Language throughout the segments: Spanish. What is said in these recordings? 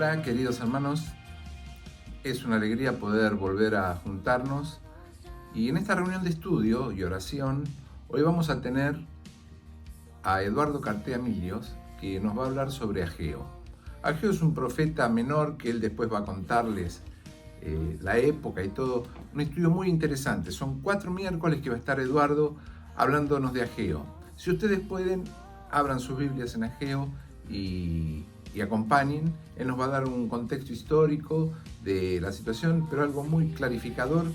Hola, queridos hermanos, es una alegría poder volver a juntarnos y en esta reunión de estudio y oración hoy vamos a tener a Eduardo Cartea Milios, que nos va a hablar sobre Ageo. Ageo es un profeta menor que él después va a contarles la época y todo, un estudio muy interesante. Son 4 miércoles que va a estar Eduardo hablándonos de Ageo. Si ustedes pueden, abran sus Biblias en Ageo y acompañen. Él nos va a dar un contexto histórico de la situación, pero algo muy clarificador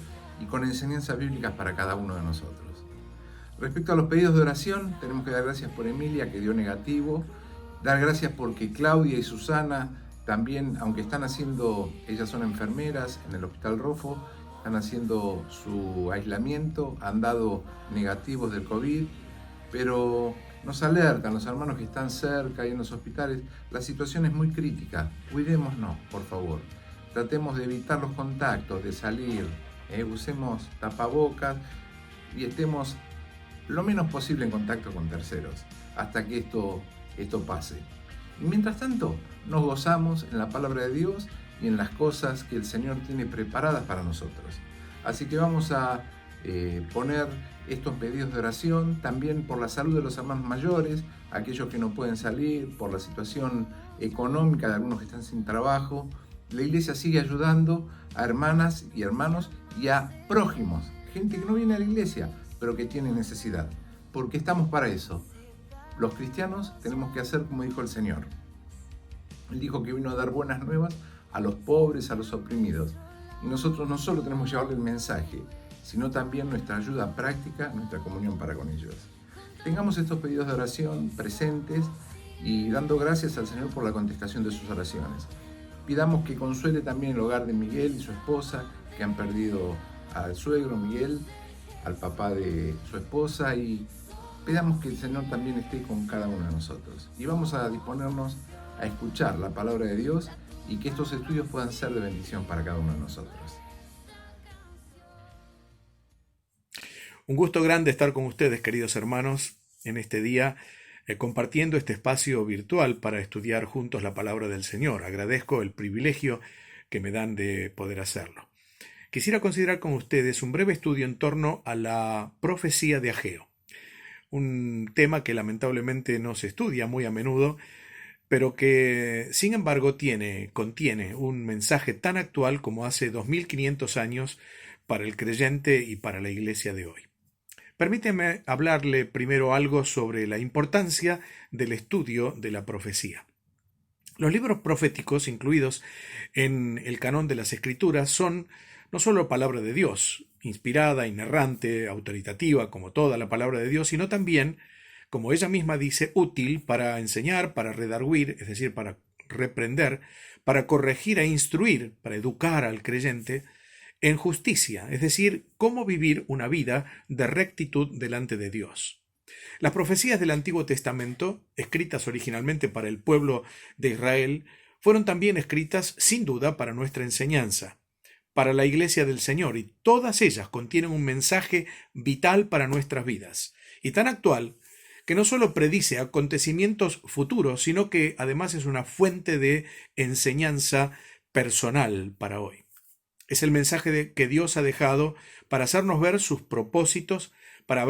y con enseñanzas bíblicas para cada uno de nosotros. Respecto a los pedidos de oración, tenemos que dar gracias por Emilia, que dio negativo, dar gracias porque Claudia y Susana también, aunque están haciendo, ellas son enfermeras en el Hospital Rofo, están haciendo su aislamiento, han dado negativos del COVID, pero nos alertan los hermanos que están cerca y en los hospitales, la situación es muy crítica, cuidémonos, por favor. Tratemos de evitar los contactos, de salir, usemos tapabocas y estemos lo menos posible en contacto con terceros, hasta que esto pase. Y mientras tanto, nos gozamos en la palabra de Dios y en las cosas que el Señor tiene preparadas para nosotros. Así que vamos a poner estos pedidos de oración, también por la salud de los hermanos mayores, aquellos que no pueden salir, por la situación económica de algunos que están sin trabajo. La iglesia sigue ayudando a hermanas y hermanos y a prójimos, gente que no viene a la iglesia, pero que tiene necesidad, porque estamos para eso. Los cristianos tenemos que hacer como dijo el Señor. Él dijo que vino a dar buenas nuevas a los pobres, a los oprimidos. Y nosotros no solo tenemos que llevarle el mensaje, sino también nuestra ayuda práctica, nuestra comunión para con ellos. Tengamos estos pedidos de oración presentes y dando gracias al Señor por la contestación de sus oraciones. Pidamos que consuele también el hogar de Miguel y su esposa, que han perdido al suegro Miguel, al papá de su esposa, y pedamos que el Señor también esté con cada uno de nosotros. Y vamos a disponernos a escuchar la palabra de Dios y que estos estudios puedan ser de bendición para cada uno de nosotros. Un gusto grande estar con ustedes, queridos hermanos, en este día, compartiendo este espacio virtual para estudiar juntos la palabra del Señor. Agradezco el privilegio que me dan de poder hacerlo. Quisiera considerar con ustedes un breve estudio en torno a la profecía de Ageo, un tema que lamentablemente no se estudia muy a menudo, pero que sin embargo contiene un mensaje tan actual como hace 2500 años para el creyente y para la iglesia de hoy. Permíteme hablarle primero algo sobre la importancia del estudio de la profecía. Los libros proféticos incluidos en el canon de las Escrituras son no solo palabra de Dios, inspirada, inerrante, autoritativa, como toda la palabra de Dios, sino también, como ella misma dice, útil para enseñar, para redarguir, es decir, para reprender, para corregir e instruir, para educar al creyente en justicia, es decir, cómo vivir una vida de rectitud delante de Dios. Las profecías del Antiguo Testamento, escritas originalmente para el pueblo de Israel, fueron también escritas sin duda para nuestra enseñanza, para la Iglesia del Señor, y todas ellas contienen un mensaje vital para nuestras vidas, y tan actual que no solo predice acontecimientos futuros, sino que además es una fuente de enseñanza personal para hoy. Es el mensaje que Dios ha dejado para hacernos ver sus propósitos, para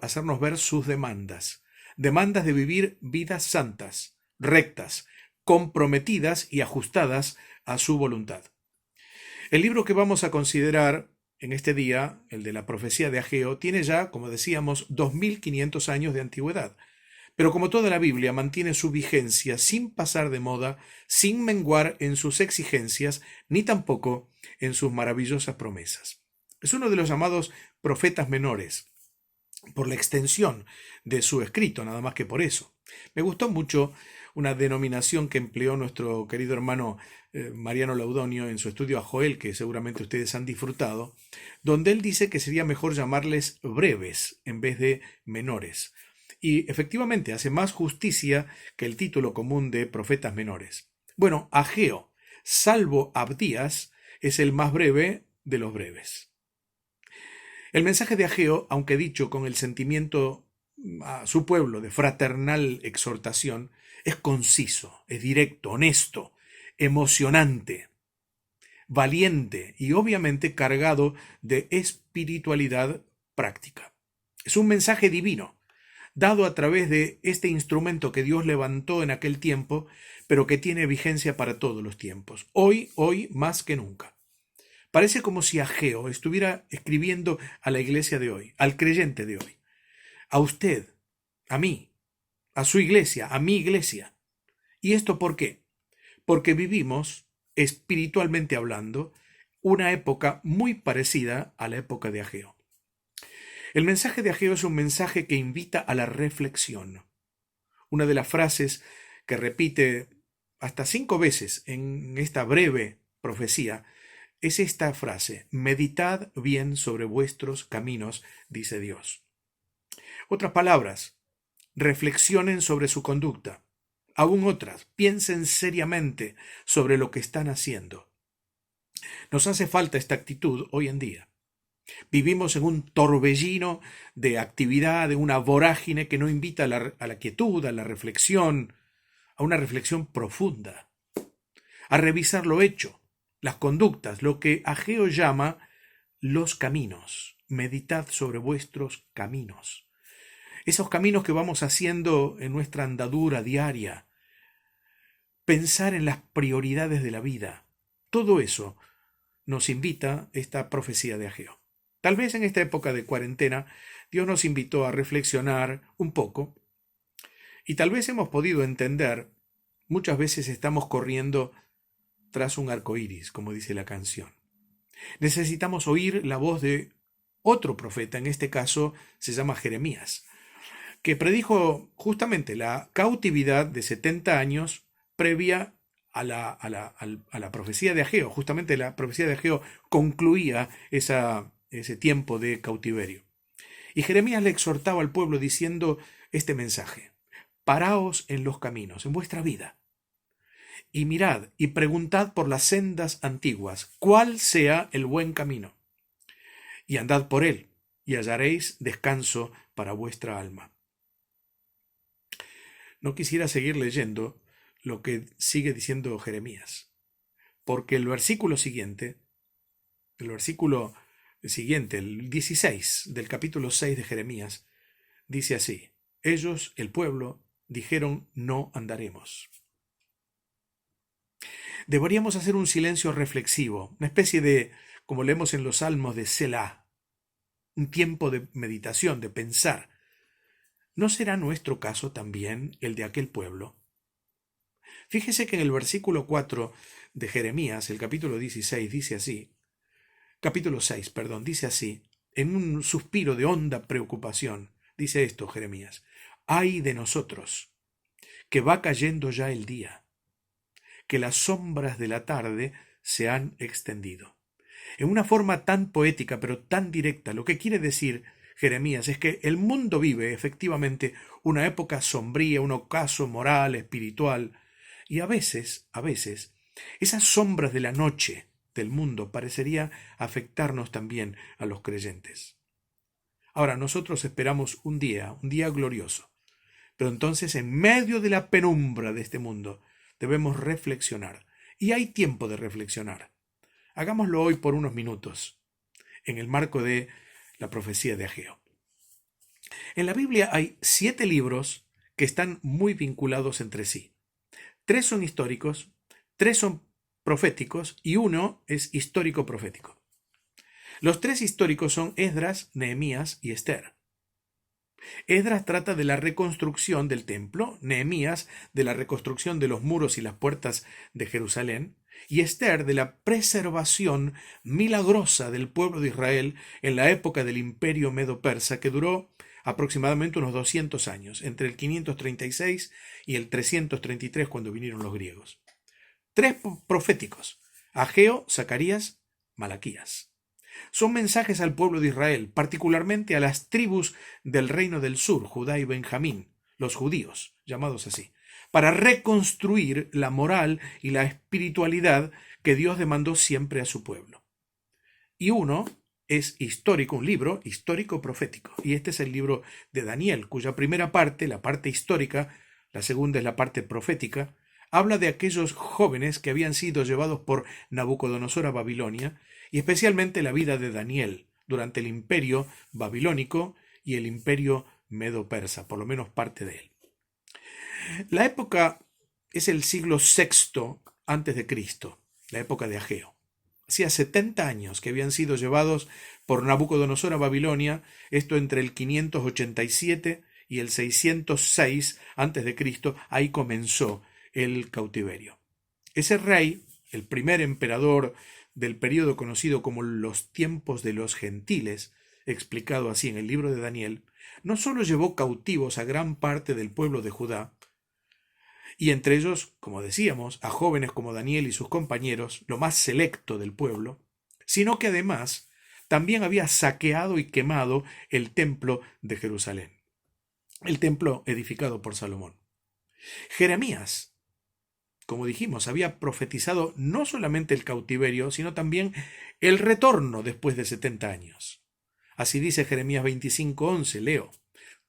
hacernos ver sus demandas. Demandas de vivir vidas santas, rectas, comprometidas y ajustadas a su voluntad. El libro que vamos a considerar en este día, el de la profecía de Ageo, tiene ya, como decíamos, 2500 años de antigüedad. Pero como toda la Biblia, mantiene su vigencia sin pasar de moda, sin menguar en sus exigencias, ni tampoco en sus maravillosas promesas. Es uno de los llamados profetas menores, por la extensión de su escrito, nada más que por eso. Me gustó mucho una denominación que empleó nuestro querido hermano Mariano Laudonio en su estudio a Joel, que seguramente ustedes han disfrutado, donde él dice que sería mejor llamarles breves en vez de menores. Y efectivamente hace más justicia que el título común de profetas menores. Bueno, Ageo, salvo Abdías, es el más breve de los breves. El mensaje de Ageo, aunque dicho con el sentimiento a su pueblo de fraternal exhortación, es conciso, es directo, honesto, emocionante, valiente y obviamente cargado de espiritualidad práctica. Es un mensaje divino, dado a través de este instrumento que Dios levantó en aquel tiempo, pero que tiene vigencia para todos los tiempos, hoy más que nunca. Parece como si Ageo estuviera escribiendo a la iglesia de hoy, al creyente de hoy, a usted, a mí, a su iglesia, a mi iglesia. ¿Y esto por qué? Porque vivimos, espiritualmente hablando, una época muy parecida a la época de Ageo. El mensaje de Ageo es un mensaje que invita a la reflexión. Una de las frases que repite hasta 5 veces en esta breve profecía es esta frase: meditad bien sobre vuestros caminos, dice Dios. Otras palabras, reflexionen sobre su conducta. Aún otras, piensen seriamente sobre lo que están haciendo. Nos hace falta esta actitud hoy en día. Vivimos en un torbellino de actividad, de una vorágine que no invita a la quietud, a la reflexión, a una reflexión profunda, a revisar lo hecho, las conductas, lo que Ageo llama los caminos. Meditad sobre vuestros caminos. Esos caminos que vamos haciendo en nuestra andadura diaria. Pensar en las prioridades de la vida. Todo eso nos invita esta profecía de Ageo. Tal vez en esta época de cuarentena Dios nos invitó a reflexionar un poco y tal vez hemos podido entender, muchas veces estamos corriendo tras un arco iris, como dice la canción. Necesitamos oír la voz de otro profeta, en este caso se llama Jeremías, que predijo justamente la cautividad de 70 años previa a la profecía de Ageo. Justamente la profecía de Ageo concluía ese tiempo de cautiverio. Y Jeremías le exhortaba al pueblo diciendo este mensaje: paraos en los caminos, en vuestra vida, y mirad y preguntad por las sendas antiguas, cuál sea el buen camino, y andad por él, y hallaréis descanso para vuestra alma. No quisiera seguir leyendo lo que sigue diciendo Jeremías, porque el versículo siguiente, el 16 del capítulo 6 de Jeremías, dice así: ellos, el pueblo, dijeron: no andaremos. Deberíamos hacer un silencio reflexivo, una especie de, como leemos en los salmos, de Selah, un tiempo de meditación, de pensar. ¿No será nuestro caso también el de aquel pueblo? Fíjese que en el versículo 4 de Jeremías, el capítulo 16, dice así, capítulo 6, perdón, dice así, en un suspiro de honda preocupación, dice esto Jeremías: ay de nosotros, que va cayendo ya el día, que las sombras de la tarde se han extendido. En una forma tan poética pero tan directa, lo que quiere decir Jeremías es que el mundo vive efectivamente una época sombría, un ocaso moral, espiritual, y a veces, esas sombras de la noche del mundo parecería afectarnos también a los creyentes. Ahora, nosotros esperamos un día glorioso, pero entonces en medio de la penumbra de este mundo debemos reflexionar, y hay tiempo de reflexionar. Hagámoslo hoy por unos minutos, en el marco de la profecía de Ageo. En la Biblia hay 7 libros que están muy vinculados entre sí. 3 son históricos, 3 son proféticos y 1 es histórico-profético. Los 3 históricos son Esdras, Nehemías y Esther. Esdras trata de la reconstrucción del templo, Nehemías de la reconstrucción de los muros y las puertas de Jerusalén, y Esther de la preservación milagrosa del pueblo de Israel en la época del imperio medo-persa, que duró aproximadamente unos 200 años, entre el 536 y el 333, cuando vinieron los griegos. 3 proféticos: Ageo, Zacarías, Malaquías. Son mensajes al pueblo de Israel, particularmente a las tribus del reino del sur, Judá y Benjamín, los judíos, llamados así, para reconstruir la moral y la espiritualidad que Dios demandó siempre a su pueblo. Y uno es histórico, un libro histórico-profético, y este es el libro de Daniel, cuya primera parte, la parte histórica, la segunda es la parte profética, habla de aquellos jóvenes que habían sido llevados por Nabucodonosor a Babilonia, y especialmente la vida de Daniel durante el imperio babilónico y el imperio medo-persa, por lo menos parte de él. La época es el siglo VI antes de Cristo, la época de Ageo. Hacía 70 años que habían sido llevados por Nabucodonosor a Babilonia, esto entre el 587 y el 606 antes de Cristo, ahí comenzó el cautiverio. Ese rey, el primer emperador del período conocido como los tiempos de los gentiles, explicado así en el libro de Daniel, no solo llevó cautivos a gran parte del pueblo de Judá, y entre ellos, como decíamos, a jóvenes como Daniel y sus compañeros, lo más selecto del pueblo, sino que además también había saqueado y quemado el templo de Jerusalén, el templo edificado por Salomón. Jeremías, como dijimos, había profetizado no solamente el cautiverio, sino también el retorno después de 70 años. Así dice Jeremías 25:11, leo: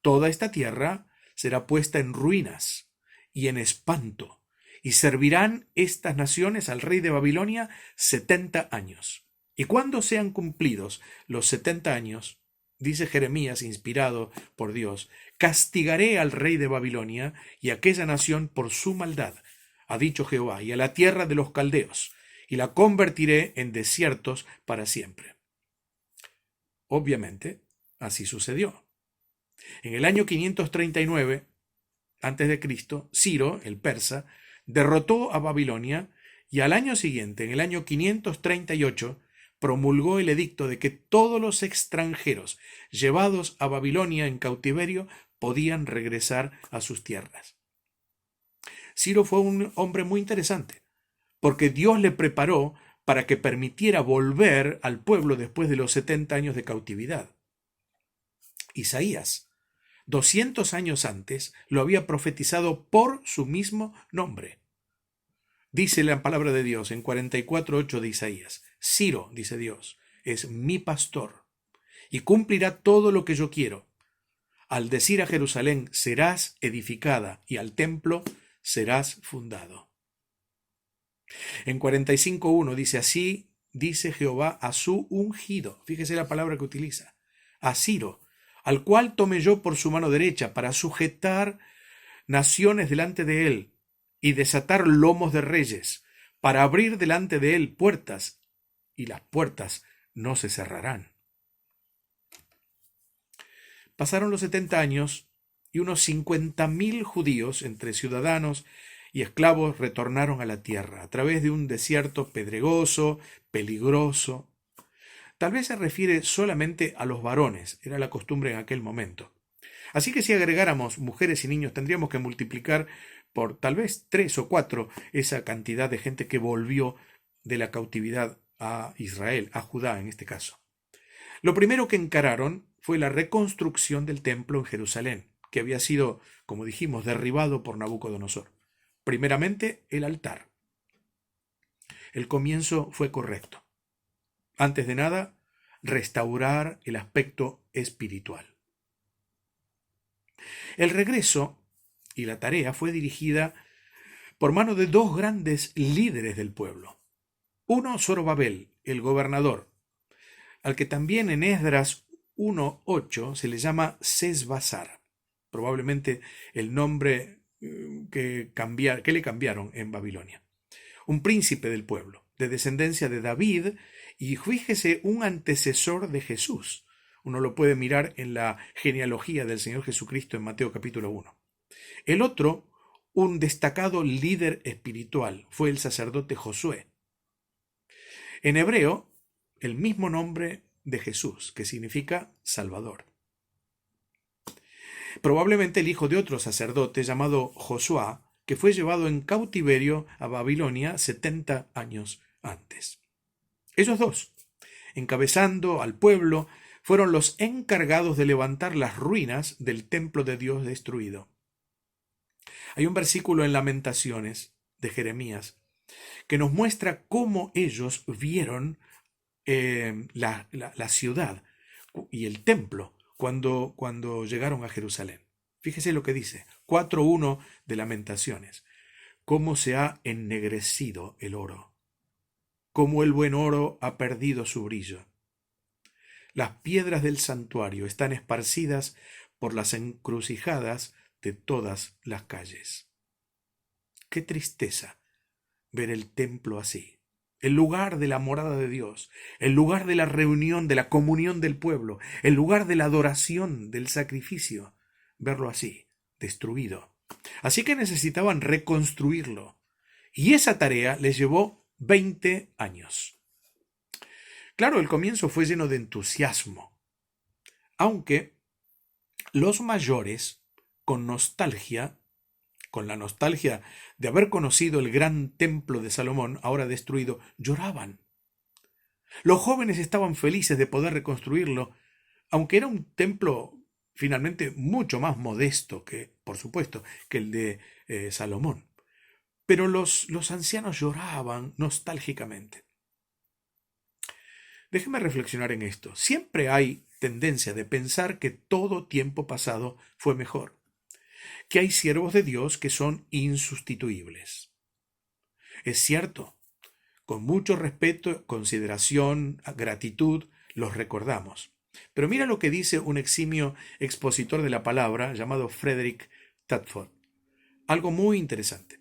«Toda esta tierra será puesta en ruinas y en espanto, y servirán estas naciones al rey de Babilonia 70 años. Y cuando sean cumplidos los 70 años, dice Jeremías, inspirado por Dios, castigaré al rey de Babilonia y a aquella nación por su maldad, ha dicho Jehová, y a la tierra de los caldeos, y la convertiré en desiertos para siempre». Obviamente, así sucedió. En el año 539 antes de Cristo, Ciro, el persa, derrotó a Babilonia, y al año siguiente, en el año 538, promulgó el edicto de que todos los extranjeros llevados a Babilonia en cautiverio podían regresar a sus tierras. Ciro fue un hombre muy interesante, porque Dios le preparó para que permitiera volver al pueblo después de los 70 años de cautividad. Isaías, 200 años antes, lo había profetizado por su mismo nombre. Dice la palabra de Dios en 44:8 de Isaías: «Ciro, dice Dios, es mi pastor, y cumplirá todo lo que yo quiero. Al decir a Jerusalén, serás edificada, y al templo serás fundado». En 45:1 dice: «Así dice Jehová a su ungido». Fíjese la palabra que utiliza: a Ciro, al cual tomé yo por su mano derecha para sujetar naciones delante de él y desatar lomos de reyes, para abrir delante de él puertas, y las puertas no se cerrarán. Pasaron los 70 años y unos 50.000 judíos, entre ciudadanos y esclavos, retornaron a la tierra a través de un desierto pedregoso, peligroso. Tal vez se refiere solamente a los varones, era la costumbre en aquel momento. Así que si agregáramos mujeres y niños, tendríamos que multiplicar por tal vez 3 o 4 esa cantidad de gente que volvió de la cautividad a Israel, a Judá en este caso. Lo primero que encararon fue la reconstrucción del templo en Jerusalén, que había sido, como dijimos, derribado por Nabucodonosor. Primeramente, el altar. El comienzo fue correcto. Antes de nada, restaurar el aspecto espiritual. El regreso y la tarea fue dirigida por mano de dos grandes líderes del pueblo. Uno, Zorobabel, el gobernador, al que también en Esdras 1:8 se le llama Sesbazar, probablemente el nombre que le cambiaron en Babilonia. Un príncipe del pueblo, de descendencia de David, y fíjese, un antecesor de Jesús. Uno lo puede mirar en la genealogía del Señor Jesucristo en Mateo capítulo 1. El otro, un destacado líder espiritual, fue el sacerdote Josué. En hebreo, el mismo nombre de Jesús, que significa Salvador. Probablemente el hijo de otro sacerdote llamado Josué, que fue llevado en cautiverio a Babilonia 70 años antes. Ellos dos, encabezando al pueblo, fueron los encargados de levantar las ruinas del templo de Dios destruido. Hay un versículo en Lamentaciones de Jeremías que nos muestra cómo ellos vieron la ciudad y el templo cuando llegaron a Jerusalén. Fíjese lo que dice, 4:1 de Lamentaciones. cómo se ha ennegrecido el oro, cómo el buen oro ha perdido su brillo. Las piedras del santuario están esparcidas por las encrucijadas de todas las calles. Qué tristeza ver el templo así, el lugar de la morada de Dios, el lugar de la reunión, de la comunión del pueblo, el lugar de la adoración, del sacrificio, verlo así, destruido. Así que necesitaban reconstruirlo, y esa tarea les llevó 20 años. Claro, el comienzo fue lleno de entusiasmo, aunque los mayores, con la nostalgia de haber conocido el gran templo de Salomón, ahora destruido, lloraban. Los jóvenes estaban felices de poder reconstruirlo, aunque era un templo finalmente mucho más modesto que, por supuesto, que el de Salomón. Pero los ancianos lloraban nostálgicamente. Déjeme reflexionar en esto. Siempre hay tendencia de pensar que todo tiempo pasado fue mejor, que hay siervos de Dios que son insustituibles. Es cierto, con mucho respeto, consideración, gratitud, los recordamos. Pero mira lo que dice un eximio expositor de la palabra llamado Frederick Tadford. Algo muy interesante.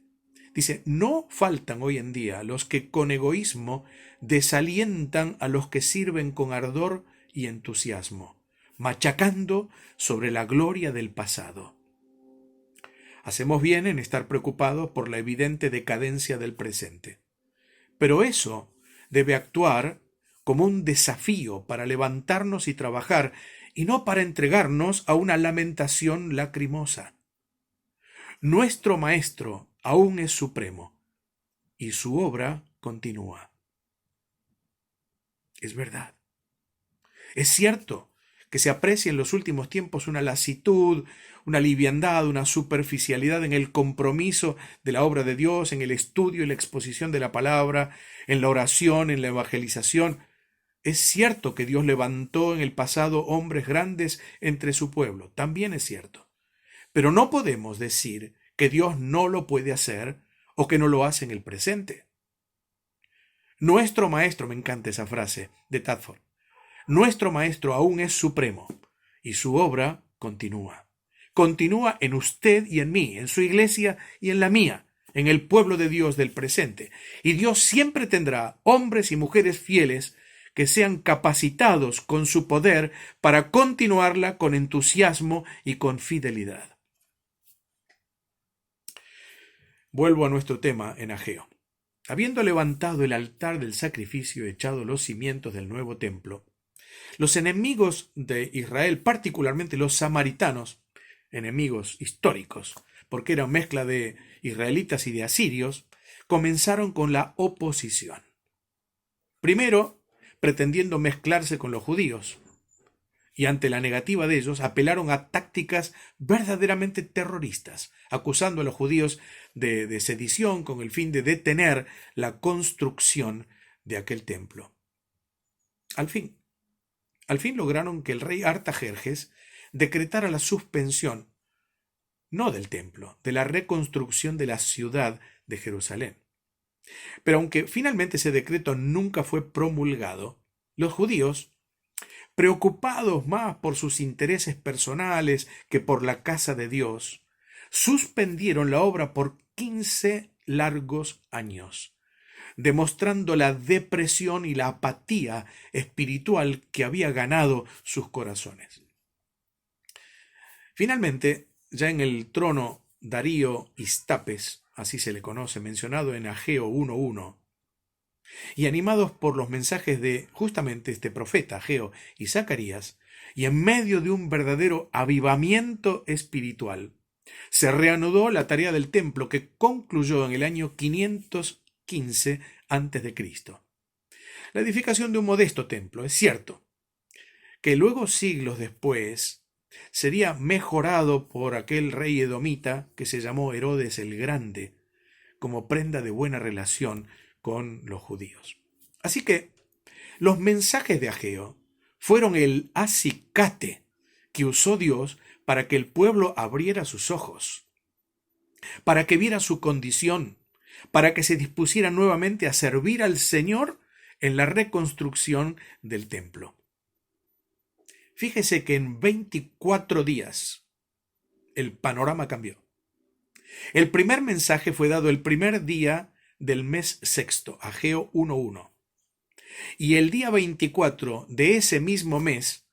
Dice, no faltan hoy en día los que con egoísmo desalientan a los que sirven con ardor y entusiasmo, machacando sobre la gloria del pasado. Hacemos bien en estar preocupados por la evidente decadencia del presente. Pero eso debe actuar como un desafío para levantarnos y trabajar, y no para entregarnos a una lamentación lacrimosa. Nuestro Maestro aún es supremo, y su obra continúa. Es verdad. Es cierto que se aprecia en los últimos tiempos una lasitud, una liviandad, una superficialidad en el compromiso de la obra de Dios, en el estudio y la exposición de la palabra, en la oración, en la evangelización. Es cierto que Dios levantó en el pasado hombres grandes entre su pueblo, también es cierto. Pero no podemos decir que Dios no lo puede hacer o que no lo hace en el presente. Nuestro Maestro, me encanta esa frase de Tadford, nuestro Maestro aún es supremo y su obra continúa. Continúa en usted y en mí, en su iglesia y en la mía, en el pueblo de Dios del presente. Y Dios siempre tendrá hombres y mujeres fieles que sean capacitados con su poder para continuarla con entusiasmo y con fidelidad. Vuelvo a nuestro tema en Ageo. Habiendo levantado el altar del sacrificio y echado los cimientos del nuevo templo, los enemigos de Israel, particularmente los samaritanos, enemigos históricos, porque era mezcla de israelitas y de asirios, comenzaron con la oposición. Primero, pretendiendo mezclarse con los judíos, y ante la negativa de ellos, apelaron a tácticas verdaderamente terroristas, acusando a los judíos de sedición con el fin de detener la construcción de aquel templo. Al fin lograron que el rey Artajerjes decretara la suspensión, no del templo, de la reconstrucción de la ciudad de Jerusalén. Pero aunque finalmente ese decreto nunca fue promulgado, los judíos, preocupados más por sus intereses personales que por la casa de Dios, suspendieron la obra por 15 largos años, demostrando la depresión y la apatía espiritual que había ganado sus corazones. Finalmente, ya en el trono Darío Istapes, así se le conoce, mencionado en Ageo 1:1, y animados por los mensajes de justamente este profeta Ageo y Zacarías, y en medio de un verdadero avivamiento espiritual, se reanudó la tarea del templo que concluyó en el año 515 a.C. La edificación de un modesto templo, es cierto, que luego siglos después sería mejorado por aquel rey edomita que se llamó Herodes el Grande, como prenda de buena relación con los judíos. Así que los mensajes de Ageo fueron el acicate que usó Dios para que el pueblo abriera sus ojos, para que viera su condición, para que se dispusieran nuevamente a servir al Señor en la reconstrucción del templo. Fíjese que en 24 días el panorama cambió. El primer mensaje fue dado el primer día del mes sexto, Ageo 1:1. Y el día 24 de ese mismo mes,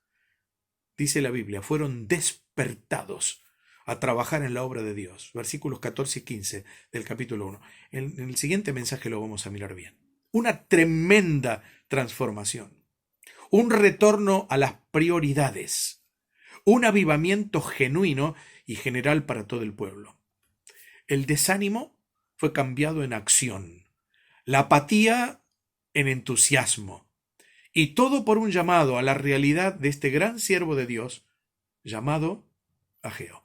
dice la Biblia, fueron despertados a trabajar en la obra de Dios. Versículos 14 y 15 del capítulo 1. En el siguiente mensaje lo vamos a mirar bien. Una tremenda transformación. Un retorno a las prioridades. Un avivamiento genuino y general para todo el pueblo. El desánimo fue cambiado en acción. La apatía en entusiasmo. Y todo por un llamado a la realidad de este gran siervo de Dios llamado Ageo.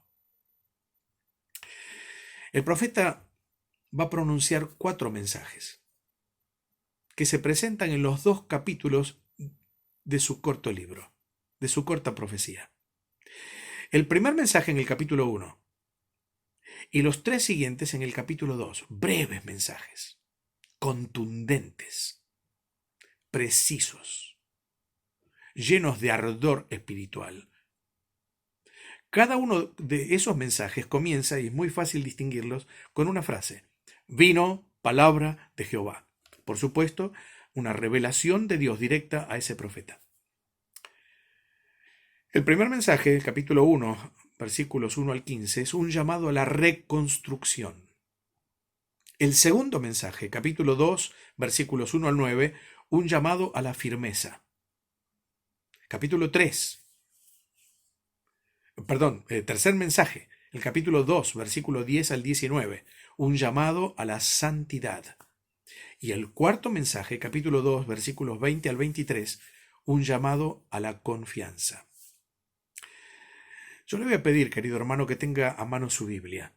El profeta va a pronunciar 4 mensajes que se presentan en los 2 capítulos de su corto libro, de su corta profecía. El primer mensaje en el capítulo 1 y los 3 siguientes en el capítulo 2, breves mensajes, contundentes, precisos, llenos de ardor espiritual. Cada uno de esos mensajes comienza, y es muy fácil distinguirlos, con una frase: vino palabra de Jehová. Por supuesto, una revelación de Dios directa a ese profeta. El primer mensaje, capítulo 1, versículos 1 al 15, es un llamado a la reconstrucción. El segundo mensaje, capítulo 2, versículos 1 al 9, un llamado a la firmeza. Capítulo 3, tercer mensaje, el capítulo 2, versículo 10 al 19, un llamado a la santidad. Y el cuarto mensaje, capítulo 2, versículos 20 al 23, un llamado a la confianza. Yo le voy a pedir, querido hermano, que tenga a mano su Biblia,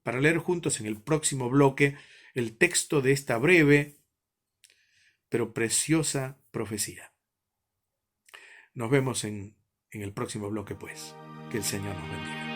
para leer juntos en el próximo bloque el texto de esta breve pero preciosa profecía. Nos vemos en el próximo bloque, pues. Que el Señor nos bendiga.